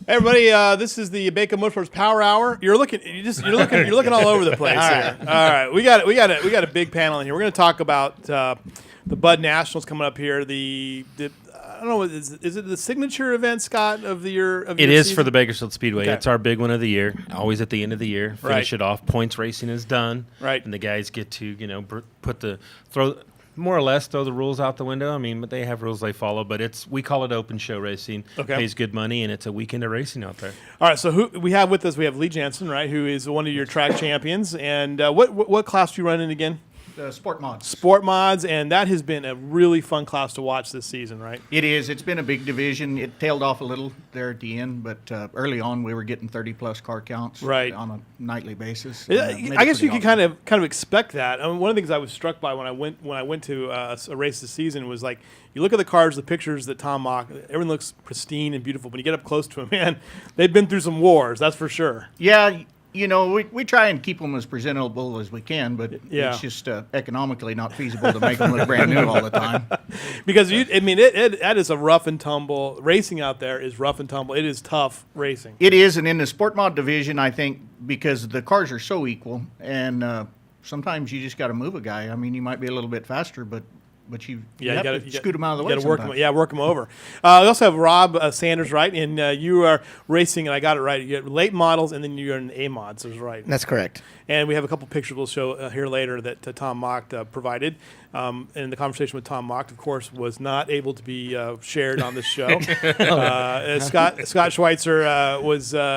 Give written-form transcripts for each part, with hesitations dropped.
Hey everybody, this is the Bakersfield Motorsports Power Hour. You're looking all over the place here. All right, we got a big panel in here. We're going to talk about the Bud Nationals coming up here. I don't know, is it the signature event, Scott, of the year? It is for the Bakersfield Speedway. Okay. It's our big one of the year. Always at the end of the year, finish it off. Points racing is done, right? And the guys get to throw the rules out the window. I mean, but they have rules they follow. But we call it open show racing. Okay. Pays good money, and it's a weekend of racing out there. All right. So who we have with us? We have Lee Jensen, right? Who is one of your track champions. And what class do you run in again? Sport mods. Sport mods, and that has been a really fun class to watch this season, right? It is. It's been a big division. It tailed off a little there at the end, but early on we were getting 30-plus car counts right. on a nightly basis. I guess you could kind of expect that. I mean, one of the things I was struck by when I went to a race this season was like you look at the cars, the pictures that Tom mocked, everyone looks pristine and beautiful. When you get up close to them, man, they've been through some wars, that's for sure. Yeah. You know, we try and keep them as presentable as we can, but it's just economically not feasible to make them look brand new all the time. Because, that is a rough and tumble. Racing out there is rough and tumble. It is tough racing. It is, and in the sport mod division, I think, because the cars are so equal, and sometimes you just got to move a guy. I mean, you might be a little bit faster, but you have to scoot them out of the way. You got to work them over. We also have Rob Sanders, right? And you are racing, and I got it right. You have late models, and then you're in A mods, is right? That's correct. And we have a couple pictures we'll show here later that Tom Mocht provided. And the conversation with Tom Mocht, of course, was not able to be shared on this show. Scott Schweitzer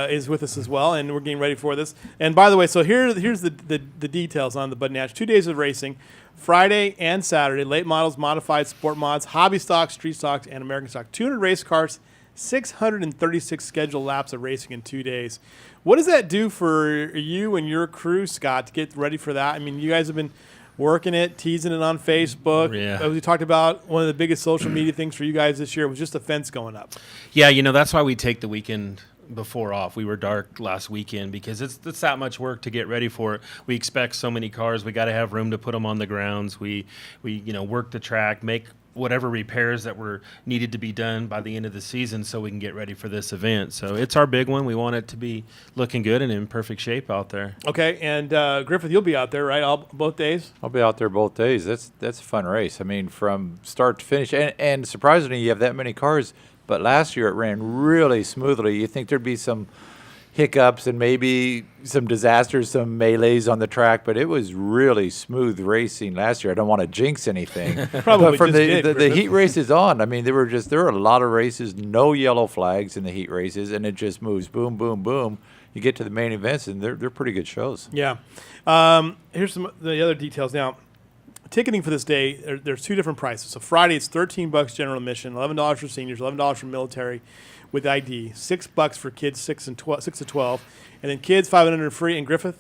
is with us as well, and we're getting ready for this. And by the way, so here's the details on the Bud Nash. 2 days of racing. Friday and Saturday, late models, modified, sport mods, hobby stock, street stocks, and American stock. 200 race cars, 636 scheduled laps of racing in 2 days. What does that do for you and your crew, Scott, to get ready for that? I mean, you guys have been working it, teasing it on Facebook. Yeah. As we talked about, one of the biggest social media things for you guys this year was just the fence going up. Yeah, that's why we take the weekend before off. We were dark last weekend because it's that much work to get ready for it. We expect so many cars. We got to have room to put them on the grounds. We work the track, make whatever repairs that were needed to be done by the end of the season so we can get ready for this event. So it's our big one. We want it to be looking good and in perfect shape out there. Okay, and Griffith, you'll be out there, right? Both days? I'll be out there both days. That's a fun race. I mean, from start to finish. And surprisingly, you have that many cars. But last year it ran really smoothly. You think there'd be some hiccups and maybe some disasters, some melees on the track, but it was really smooth racing last year. I don't want to jinx anything. Probably but from just the heat races on, I mean, there were a lot of races, no yellow flags in the heat races, and it just moves boom, boom, boom. You get to the main events, and they're pretty good shows. Yeah. Here's some the other details now. Ticketing for this day, there's two different prices. So Friday, it's $13 general admission, $11 for seniors, $11 for military with ID, $6 for kids 6 to 12, and then kids $500 free. And Griffith?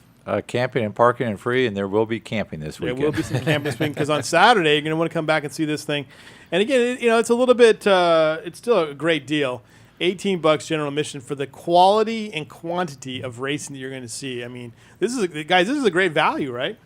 Camping and parking and free, and there will be camping this weekend. There will be some camping this weekend because on Saturday you're going to want to come back and see this thing. And again, it's a little bit, it's still a great deal. $18 general admission for the quality and quantity of racing that you're going to see. I mean, this is a great value, right?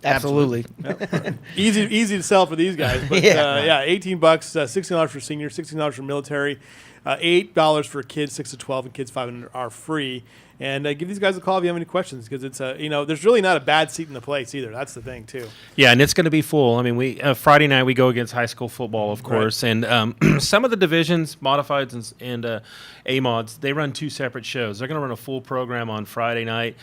Absolutely. Yep. Easy to sell for these guys, but $18, $16 for seniors, $16 for military, $8 for kids 6 to 12, and kids 500 are free. And give these guys a call if you have any questions, because it's there's really not a bad seat in the place either. That's the thing too. Yeah, and it's going to be full. I mean, we Friday night we go against high school football, of course, right. And some of the divisions, modifieds and A mods, they run two separate shows. They're going to run a full program on Friday night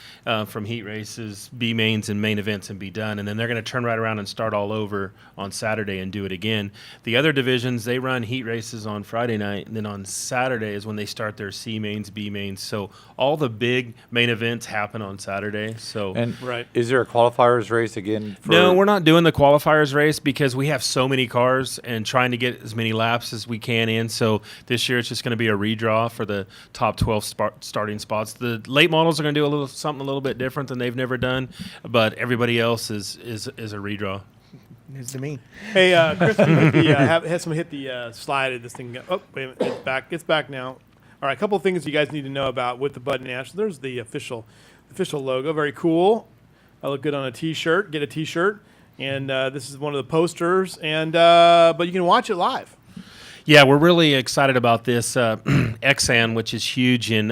from heat races, B mains, and main events, and be done. And then they're going to turn right around and start all over on Saturday and do it again. The other divisions, they run heat races on Friday night, and then on Saturday is when they start their C mains, B mains. So all the big main events happen on Saturday. So Is there a qualifiers race again? No, we're not doing the qualifiers race because we have so many cars and trying to get as many laps as we can in. So this year it's just going to be a redraw for the top 12 starting spots. The late models are going to do something a little bit different than they've never done, but everybody else is a redraw. News to me. Hey, Chris, have someone hit the slide of this thing. Oh, wait a minute, it's back. It's back now. All right, a couple of things you guys need to know about with the Bud Nash. There's the official logo. Very cool. I look good on a T-shirt. Get a T-shirt. And this is one of the posters. And but you can watch it live. Yeah, we're really excited about this. Exxon, which is huge in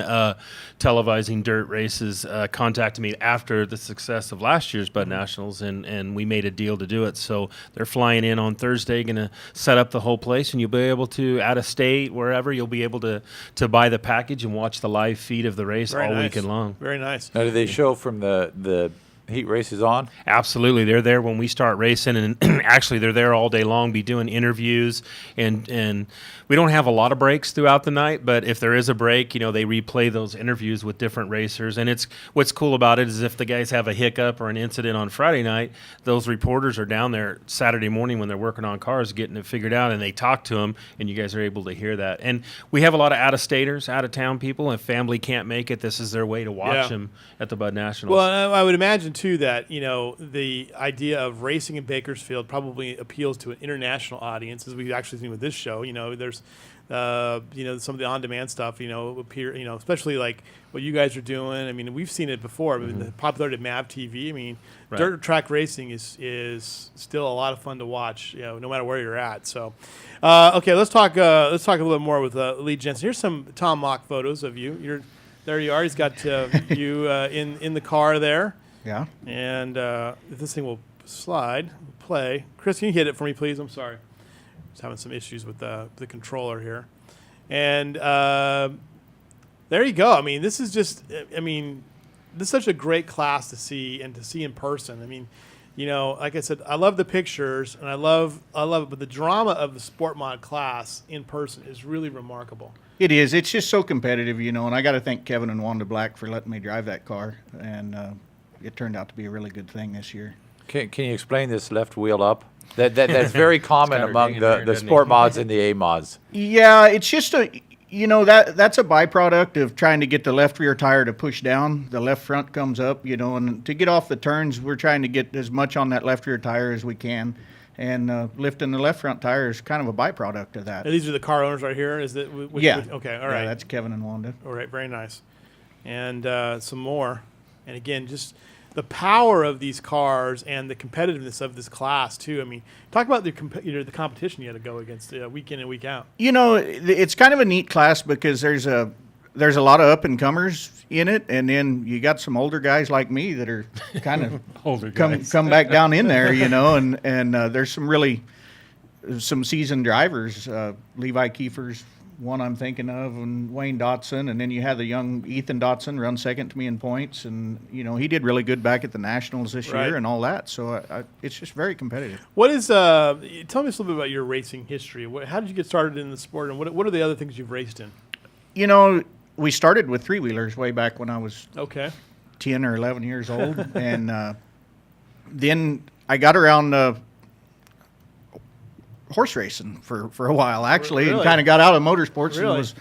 televising dirt races, contacted me after the success of last year's Bud Nationals, and we made a deal to do it. So they're flying in on Thursday, going to set up the whole place, and you'll be able to, out of state, wherever, you'll be able to buy the package and watch the live feed of the race all weekend long. Very nice. Now, do they show from the heat races on? Absolutely. They're there when we start racing, and actually they're there all day long, be doing interviews, and we don't have a lot of breaks throughout the night, but if there is a break, they replay those interviews with different racers. And it's what's cool about it is if the guys have a hiccup or an incident on Friday night, those reporters are down there Saturday morning when they're working on cars getting it figured out, and they talk to them, and you guys are able to hear that. And we have a lot of out-of-staters, out-of-town people. If family can't make it, this is their way to watch them at the Bud Nationals. Well, I would imagine too that the idea of racing in Bakersfield probably appeals to an international audience, as we've actually seen with this show. There's some of the on-demand stuff, appear, especially like what you guys are doing. I mean, we've seen it before. I mean, the popularity of MAV TV. I mean, dirt track racing is still a lot of fun to watch, no matter where you're at. So, okay, let's talk a little bit more with Lee Jensen. Here's some Tom Mock photos of you. There you are. He's got you in the car there. Yeah. And if this thing will slide, play. Chris, can you hit it for me, please? I'm sorry. Just having some issues with the controller here. And there you go. I mean, this is just, this is such a great class to see and to see in person. I mean, like I said, I love the pictures and I love it, but the drama of the Sport Mod class in person is really remarkable. It is. It's just so competitive, and I got to thank Kevin and Wanda Black for letting me drive that car. And it turned out to be a really good thing this year. Can you explain this left wheel up? That's very common among the sport mods and the A mods. Yeah, it's just that's a byproduct of trying to get the left rear tire to push down. The left front comes up, and to get off the turns, we're trying to get as much on that left rear tire as we can. And lifting the left front tire is kind of a byproduct of that. And these are the car owners right here? Is that? Yeah. Okay, all right. Yeah, that's Kevin and Wanda. All right, very nice. And some more. And again, just the power of these cars and the competitiveness of this class too. I mean, talk about the competition you had to go against week in and week out. It's kind of a neat class because there's a lot of up and comers in it, and then you got some older guys like me that are kind of older come back down in there, and there's some seasoned drivers, Levi Kiefer's one I'm thinking of, and Wayne Dotson, and then you have the young Ethan Dotson run second to me in points, and he did really good back at the Nationals this year and all that. So it's just very competitive. What is? Tell me a little bit about your racing history. How did you get started in the sport, and what are the other things you've raced in? We started with three-wheelers way back when I was 10 or 11 years old, and then I got around horse racing for a while, actually, and kind of got out of motorsports and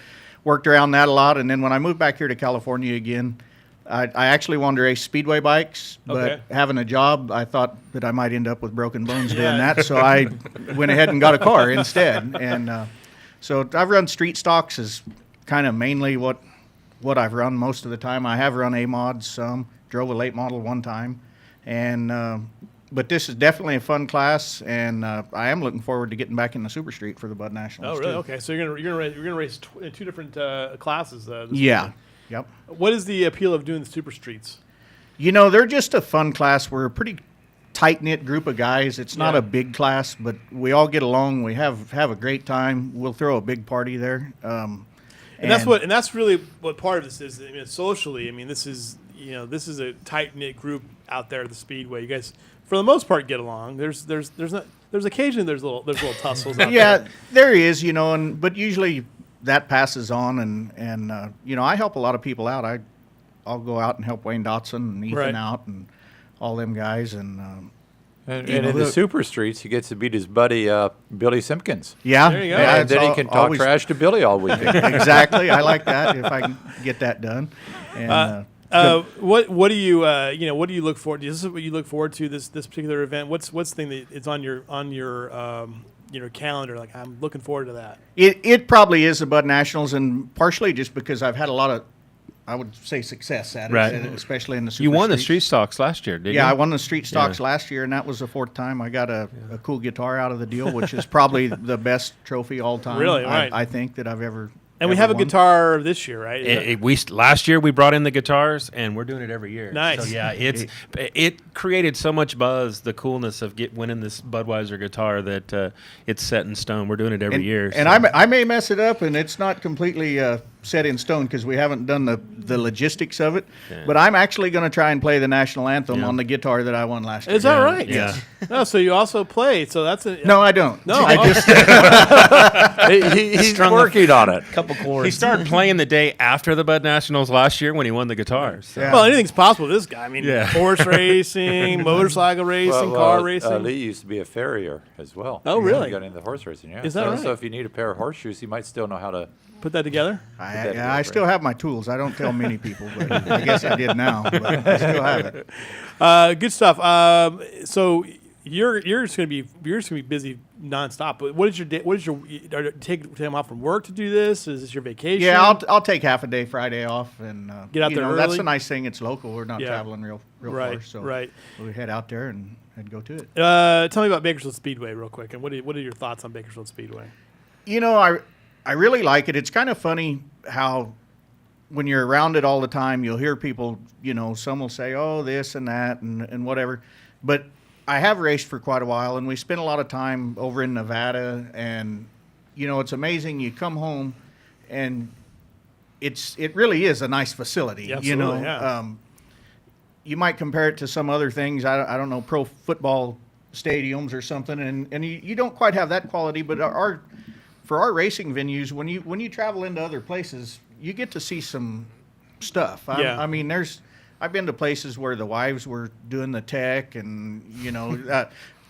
worked around that a lot. And then when I moved back here to California again, I actually wanted to race speedway bikes, but having a job, I thought that I might end up with broken bones doing that, so I went ahead and got a car instead. And so I've run street stocks as kind of mainly what I've run most of the time. I have run A-mods some, drove a late model one time, and but this is definitely a fun class, and I am looking forward to getting back in the Super Street for the Bud Nationals. Oh, really? Too. Okay, so you're gonna race in two different classes. This yeah. weekend. Yep. What is the appeal of doing the Super Streets? They're just a fun class. We're a pretty tight-knit group of guys. It's not a big class, but we all get along. We have a great time. We'll throw a big party there. And that's really what part of this is. Socially, this is a tight-knit group out there at the Speedway. You guys, for the most part, get along. There's occasionally there's little tussles out there. There is, but usually that passes on, and I help a lot of people out. I'll go out and help Wayne Dotson and Ethan out and all them guys, and in the Super Streets, he gets to beat his buddy Billy Simpkins. Yeah, there you go. And then he can talk trash to Billy all weekend. Exactly, I like that if I can get that done. And, what do you what do you look forward to? This is what you look forward to this particular event. What's the thing that it's on your calendar? Like, I'm looking forward to that. It probably is the Bud Nationals, and partially just because I've had a lot of I would say success at it, Right. especially in the super You won the streets. street stocks last year, didn't you? Yeah, I won the street stocks Yeah. last year, and that was the 4th time. I got a cool guitar out of the deal, which is probably the best trophy all time. Really? Right. I think that I've ever. And we ever have a won. guitar this year, right? Last year we brought in the guitars, and we're doing it every year. Nice. So yeah, it created so much buzz, the coolness of winning this Budweiser guitar that it's set in stone. We're doing it every year. And so. I may mess it up, and it's not completely set in stone because we haven't done the logistics of it. Yeah. But I'm actually going to try and play the national anthem Yeah. on the guitar that I won last year. Is that right? Yeah. Oh, so you also play. So that's a No, I don't. No, I oh. just He's Strung the- working on it. Couple chords. He started playing the day after the Bud Nationals last year when he won the guitar. So. Yeah. Well, anything's possible with this guy. I mean, Yeah. horse racing, motorcycle racing, car racing. Lee used to be a farrier as well. Oh, really? He got into horse racing, yeah. Is that right? So if you need a pair of horseshoes, he might still know how to. Put that together. I still have my tools. I don't tell many people, but I guess I did now. But I still have it. Good stuff. So you're just gonna be busy nonstop. But what is your day? What is your take time off from work to do this? Is this your vacation? Yeah, I'll take half a day Friday off and Get out there That's early? the nice thing. It's local. We're not Yeah. traveling real Right, far, so right. we head out there and go to it. Tell me about Bakersfield Speedway real quick. And what are your thoughts on Bakersfield Speedway? I really like it. It's kind of funny how when you're around it all the time, you'll hear people, some will say, oh, this and that and whatever. But I have raced for quite a while, and we spent a lot of time over in Nevada. And, it's amazing. You come home, and it really is a nice facility. Absolutely, yeah. You might compare it to some other things. I don't know, pro football stadiums or something, and you don't quite have that quality. But for our racing venues, when you travel into other places, you get to see some stuff. Yeah. I mean, I've been to places where the wives were doing the tech, and I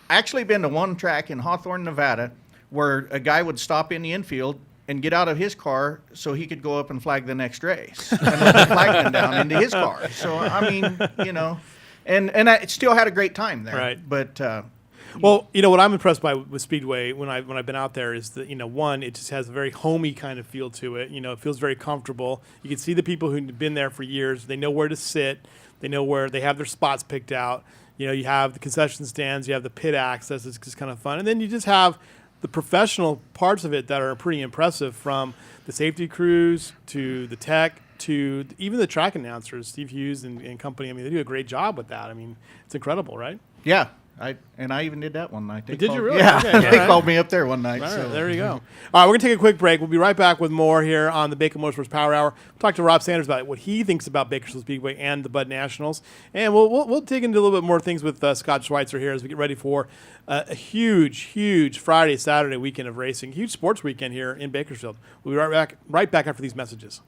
actually been to one track in Hawthorne, Nevada, where a guy would stop in the infield and get out of his car so he could go up and flag the next race and let the flagman down into his car. So I mean, and I still had a great time there. Right. But Well, what I'm impressed by with Speedway when I've been out there is that one, it just has a very homey kind of feel to it. It feels very comfortable. You can see the people who've been there for years. They know where to sit. They know where they have their spots picked out. You have the concession stands. You have the pit access. It's just kind of fun. And then you just have the professional parts of it that are pretty impressive, from the safety crews to the tech to even the track announcers, Steve Hughes and company. I mean, they do a great job with that. I mean, it's incredible, right? yeah, I even did that one night. They Did you called- really? Yeah, Okay, all they right. called me up there one night. All right, so. there you go. All right, we're going to take a quick break. We'll be right back with more here on the Bacon Motorsports Power Hour. We'll talk to Rob Sanders about what he thinks about Bakersfield Speedway and the Bud Nationals. And we'll dig into a little bit more things with Scott Schweitzer here as we get ready for a huge Friday, Saturday weekend of racing. Huge sports weekend here in Bakersfield. We'll be right back after these messages.